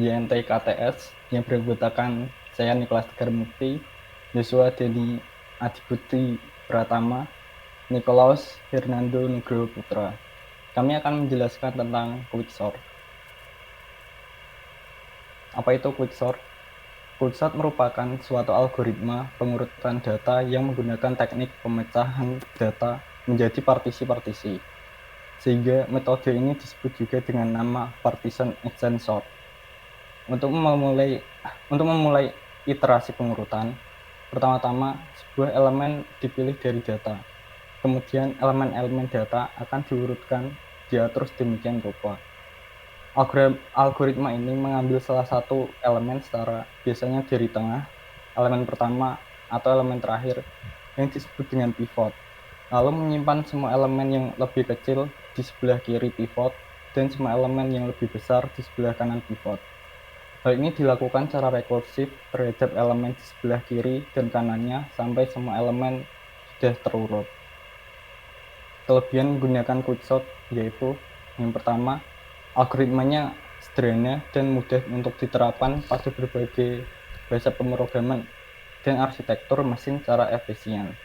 YNT-KTS yang beranggotakan saya Nicholas Tegar Mukti, Joshua Denny Adiputri Pratama, Nikolaus Hernando Nugroho Putra. Kami akan menjelaskan tentang quicksort. Apa itu quicksort? Quicksort merupakan suatu algoritma pengurutan data yang menggunakan teknik pemecahan data menjadi partisi-partisi. Sehingga metode ini disebut juga dengan nama partition extend sort. Untuk memulai iterasi pengurutan, pertama-tama sebuah elemen dipilih dari data. Kemudian elemen-elemen data akan diurutkan diatur sedemikian rupa. Algoritma ini mengambil salah satu elemen secara biasanya dari tengah, elemen pertama atau elemen terakhir yang disebut dengan pivot. Lalu menyimpan semua elemen yang lebih kecil di sebelah kiri pivot dan semua elemen yang lebih besar di sebelah kanan pivot. Hal ini dilakukan secara rekursif terhadap elemen di sebelah kiri dan kanannya sampai semua elemen sudah terurut. Kelebihan menggunakan quicksort yaitu yang pertama, algoritmanya sederhana dan mudah untuk diterapkan pada berbagai bahasa pemrograman dan arsitektur mesin secara efisien.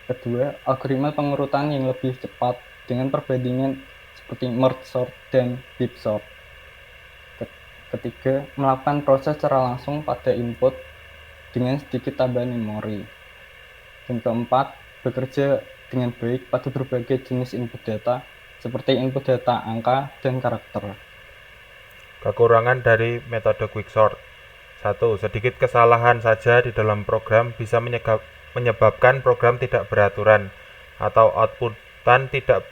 Kedua, algoritma pengurutan yang lebih cepat dengan perbandingan seperti merge sort dan deep sort. Ketiga, melakukan proses secara langsung pada input dengan sedikit tambahan memori. Dan keempat, bekerja dengan baik pada berbagai jenis input data seperti input data angka dan karakter. Kekurangan dari metode quicksort. 1. Sedikit kesalahan saja di dalam program bisa menyebabkan program tidak beraturan atau outputan tidak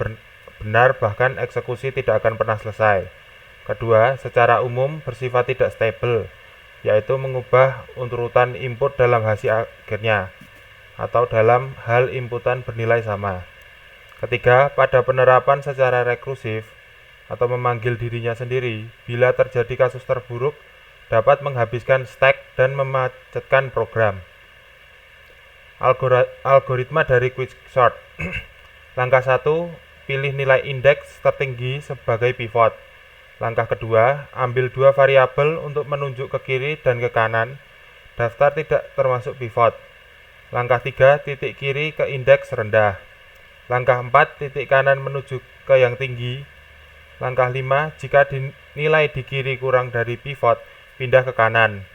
benar, bahkan eksekusi tidak akan pernah selesai. Kedua, secara umum bersifat tidak stable, yaitu mengubah urutan input dalam hasil akhirnya atau dalam hal inputan bernilai sama. Ketiga, pada penerapan secara rekursif atau memanggil dirinya sendiri, bila terjadi kasus terburuk, dapat menghabiskan stack dan memacetkan program. Algoritma dari quicksort. Langkah 1, pilih nilai indeks tertinggi sebagai pivot. Langkah kedua, ambil dua variabel untuk menunjuk ke kiri dan ke kanan. Daftar tidak termasuk pivot. Langkah 3, titik kiri ke indeks rendah. Langkah 4, titik kanan menuju ke yang tinggi. Langkah 5, jika nilai di kiri kurang dari pivot, pindah ke kanan.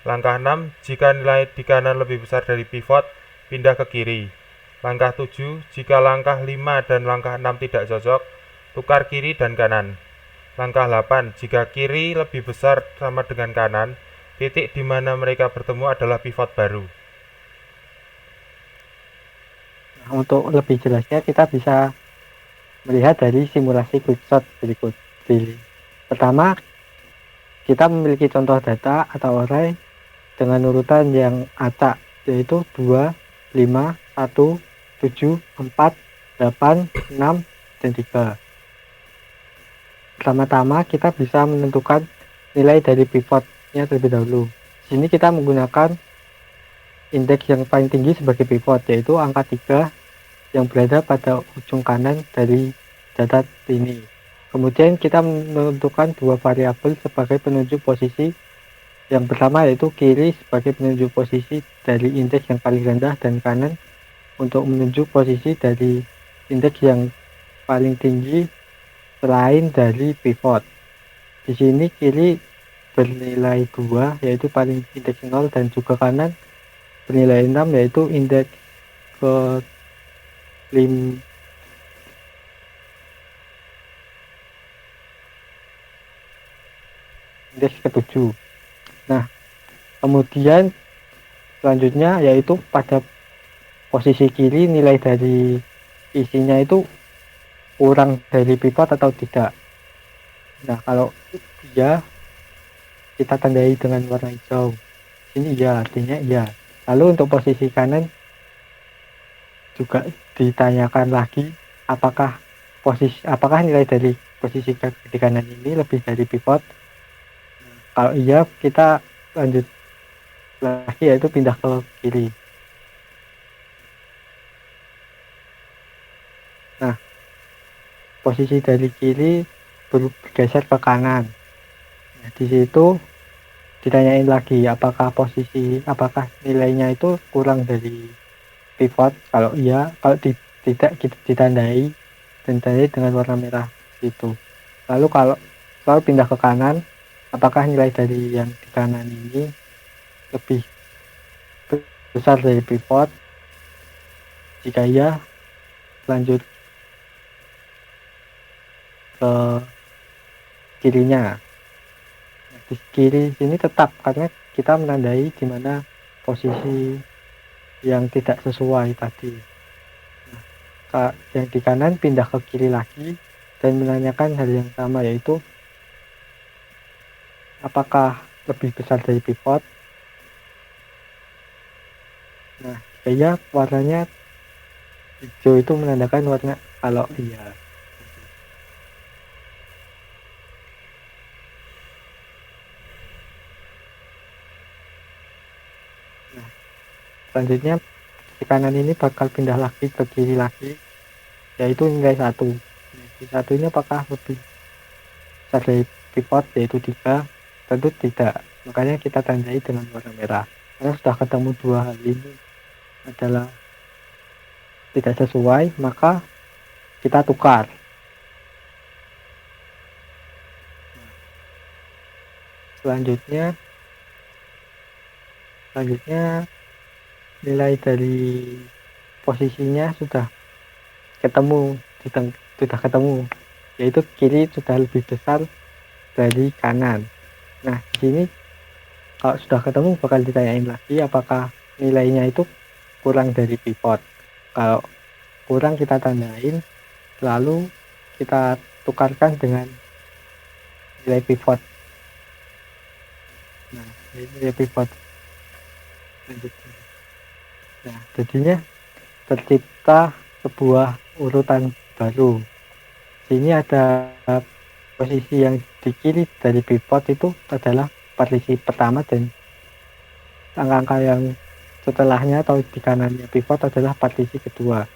Langkah 6, jika nilai di kanan lebih besar dari pivot, pindah ke kiri. Langkah 7, jika langkah 5 dan langkah 6 tidak cocok, tukar kiri dan kanan. Langkah 8, jika kiri lebih besar sama dengan kanan, titik di mana mereka bertemu adalah pivot baru. Nah, untuk lebih jelasnya kita bisa melihat dari simulasi quicksort berikut. Pertama, kita memiliki contoh data atau array dengan urutan yang acak, yaitu 2, 5, 1, 7, 4, 8, 6, dan 3. Pertama-tama kita bisa menentukan nilai dari pivotnya terlebih dahulu. Di sini kita menggunakan indeks yang paling tinggi sebagai pivot, yaitu angka 3 yang berada pada ujung kanan dari data ini. Kemudian kita menentukan dua variabel sebagai penunjuk posisi. Yang pertama yaitu kiri sebagai penunjuk posisi dari indeks yang paling rendah dan kanan untuk menunjuk posisi dari indeks yang paling tinggi selain dari pivot. Di sini kiri bernilai 2 yaitu paling indeks 0 dan juga kanan bernilai 6 yaitu indeks ke 5 indeks ke-7. Nah, kemudian selanjutnya yaitu pada posisi kiri nilai dari isinya itu kurang dari pivot atau tidak. Nah, kalau iya kita tandai dengan warna hijau. Ini iya, artinya iya. Lalu untuk posisi kanan juga ditanyakan lagi apakah nilai dari posisi di kanan ini lebih dari pivot. Kalau iya kita lanjut lagi yaitu pindah ke kiri. Nah, posisi dari kiri bergeser ke kanan. Nah, di situ ditanyain lagi apakah nilainya itu kurang dari pivot. Kalau iya, kalau tidak, kita ditandai dengan warna merah itu. Lalu kalau pindah ke kanan, apakah nilai dari yang di kanan ini lebih besar dari pivot? Jika iya, lanjut ke kirinya. Nah, di kiri sini tetap karena kita menandai di mana posisi yang tidak sesuai tadi. Yang di kanan pindah ke kiri lagi dan menanyakan hal yang sama, yaitu apakah lebih besar dari pivot. Nah, jika iya, warnanya hijau itu menandakan warna kalau iya. Nah, selanjutnya di kanan ini bakal pindah lagi ke kiri lagi, yaitu nilai 1. Di satunya apakah lebih besar dari pivot, yaitu 3? Tentu tidak, makanya kita tandai dengan warna merah. Karena sudah ketemu dua hal ini adalah tidak sesuai, maka kita tukar. Selanjutnya nilai dari posisinya sudah ketemu, yaitu kiri sudah lebih besar dari kanan. Nah, di sini kalau sudah ketemu bakal ditanyain lagi apakah nilainya itu kurang dari pivot. Kalau kurang, kita tandain, lalu kita tukarkan dengan nilai pivot. Nah, ini nilai pivot. Lanjutnya. Nah, jadinya tercipta sebuah urutan baru. Sini ada posisi yang di kiri dari pivot itu adalah partisi pertama, dan angka-angka yang setelahnya atau di kanannya pivot adalah partisi kedua.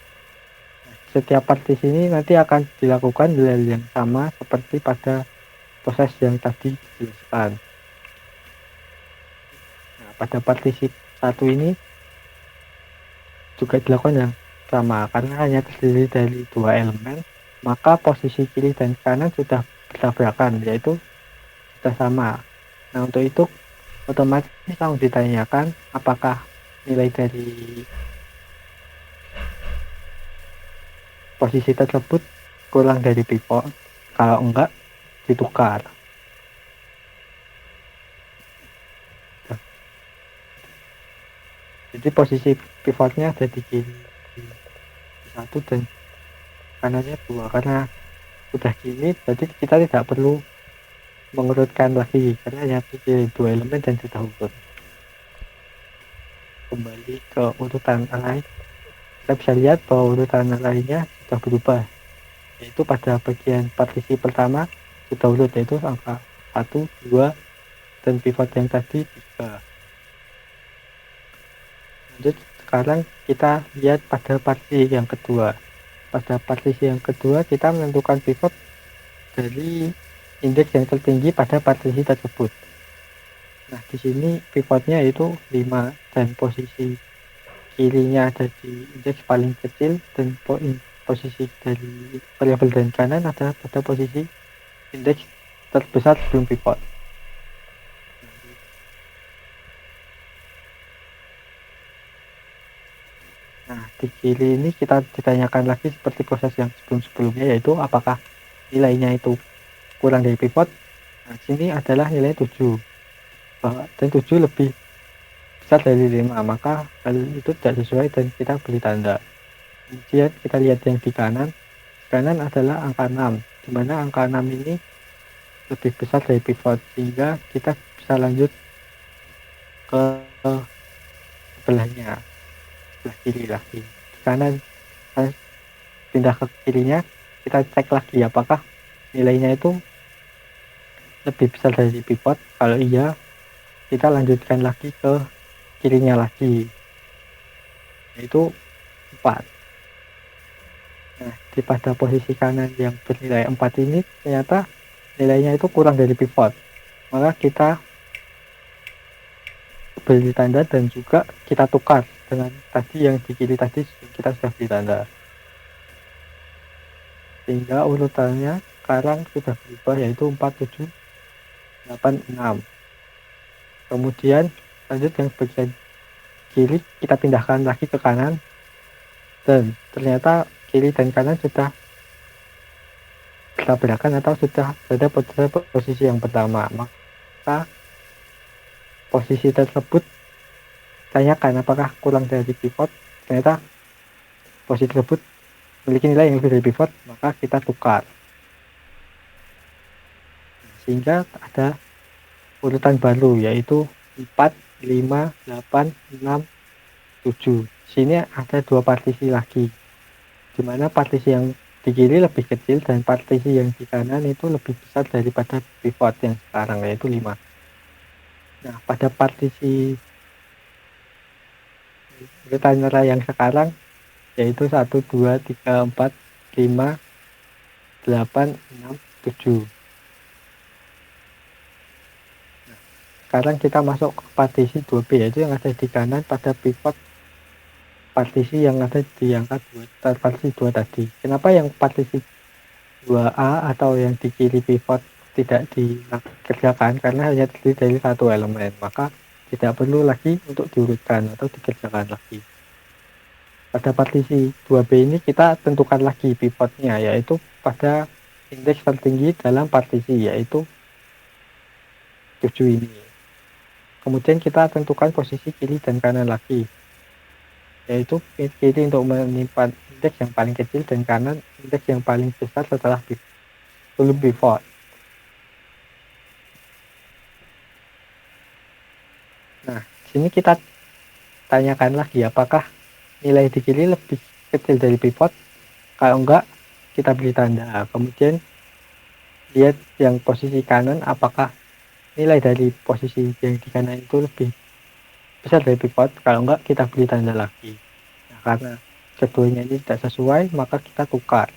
Setiap partisi ini nanti akan dilakukan hal yang sama seperti pada proses yang tadi dijelaskan. Nah, pada partisi satu ini juga dilakukan yang sama karena hanya terdiri dari dua elemen, maka posisi kiri dan kanan sudah bertabrakan, yaitu sudah sama. Nah, untuk itu otomatis langsung ditanyakan apakah nilai dari posisi tersebut kurang dari pivot. Kalau enggak, ditukar. Jadi posisi pivotnya ada di kiri 1 dan kanannya 2. Karena sudah gini, jadi kita tidak perlu mengurutkan lagi karena hanya pilih 2 elemen dan sudah urut. Kembali ke urutan lain, kita bisa lihat bahwa urutan lainnya sudah berubah, yaitu pada bagian partisi pertama sudah urut, yaitu angka 1, 2, dan pivot yang tadi 3. Lanjut, sekarang kita lihat pada partisi yang kedua. Pada partisi yang kedua kita menentukan pivot dari indeks yang tertinggi pada partisi tersebut. Nah, di sini pivotnya itu 5 dan posisi kirinya ada di indeks paling kecil, dan posisi dari variabel dan kanan adalah pada posisi indeks terbesar sebelum pivot. Nah, di kiri ini kita ditanyakan lagi seperti proses yang sebelum-sebelumnya, yaitu apakah nilainya itu kurang dari pivot. Nah, sini adalah nilai 7. Dan 7 lebih besar dari 5, maka hal itu tidak sesuai dan kita beri tanda. Kemudian kita lihat yang di kanan. Kanan adalah angka 6, di mana angka 6 ini lebih besar dari pivot, sehingga kita bisa lanjut ke sebelahnya, sebelah kiri lagi. Di kanan pindah ke kirinya, kita cek lagi apakah nilainya itu lebih besar dari pivot. Kalau iya, kita lanjutkan lagi ke kirinya lagi, yaitu 4. Nah, di pada posisi kanan yang bernilai 4 ini ternyata nilainya itu kurang dari pivot, maka kita beri tanda dan juga kita tukar dengan tadi yang di kiri tadi kita sudah beri tanda, sehingga urutannya sekarang sudah berubah yaitu 4, 7, 8, 6. Kemudian lanjut yang bagian kiri kita pindahkan lagi ke kanan, dan ternyata kiri dan kanan sudah bertabrakan atau sudah berada pada posisi yang pertama. Maka posisi tersebut tanyakan apakah kurang dari pivot. Ternyata posisi tersebut memiliki nilai yang lebih dari pivot, maka kita tukar sehingga ada urutan baru yaitu 4, 5, 8, 6, 7. Sini ada dua partisi lagi, dimana partisi yang di kiri lebih kecil dan partisi yang di kanan itu lebih besar daripada pivot yang sekarang yaitu 5. Nah, pada partisi urutan merah yang sekarang yaitu 1, 2, 3, 4, 5, 8, 6, 7. Nah, sekarang kita masuk ke partisi 2B yaitu yang ada di kanan pada pivot partisi yang ada di angka 2, partisi 2 tadi. Kenapa yang partisi 2A atau yang di kiri pivot tidak dikerjakan? Karena hanya terdiri dari satu elemen, maka tidak perlu lagi untuk diurutkan atau dikerjakan lagi. Pada partisi 2B ini kita tentukan lagi pivotnya, yaitu pada indeks tertinggi dalam partisi, yaitu 7 ini. Kemudian kita tentukan posisi kiri dan kanan lagi, yaitu kiri untuk menyimpan indeks yang paling kecil dan kanan indeks yang paling besar setelah sebelum pivot. Nah, sini kita tanyakan lagi apakah nilai di kiri lebih kecil dari pivot. Kalau enggak, kita beri tanda. Kemudian lihat yang posisi kanan apakah nilai dari posisi yang di kanan itu lebih besar dari pivot. Kalau enggak, kita beri tanda lagi. Nah, karena keduanya ini tidak sesuai, maka kita tukar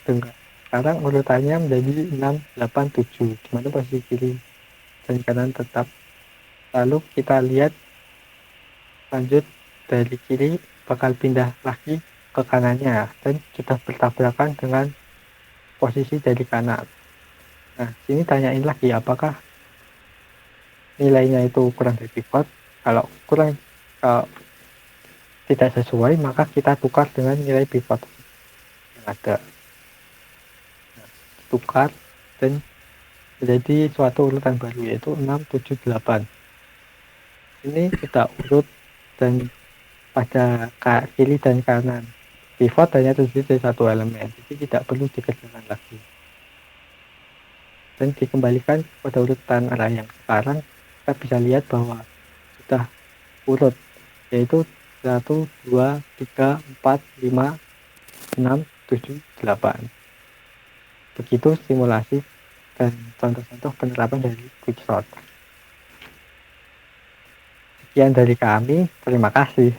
dengan sekarang urutannya menjadi 6, 8, 7, dimana posisi kiri dan kanan tetap. Lalu kita lihat lanjut dari kiri bakal pindah lagi ke kanannya dan kita bertabrakan dengan posisi dari kanan. Nah, sini tanyain lagi apakah nilainya itu kurang dari pivot. Kalau tidak sesuai, maka kita tukar dengan nilai pivot yang ada. Nah, tukar dan menjadi suatu urutan baru yaitu 6, 7, 8. Ini kita urut dan pada kiri dan kanan pivot hanya terdiri dari satu elemen, jadi tidak perlu dikerjakan lagi dan dikembalikan pada urutan arah yang sekarang. Kita bisa lihat bahwa sudah urut yaitu 1, 2, 3, 4, 5, 6, 7, 8. Begitu simulasi dan contoh-contoh penerapan dari Quicksort. Sekian dari kami, terima kasih.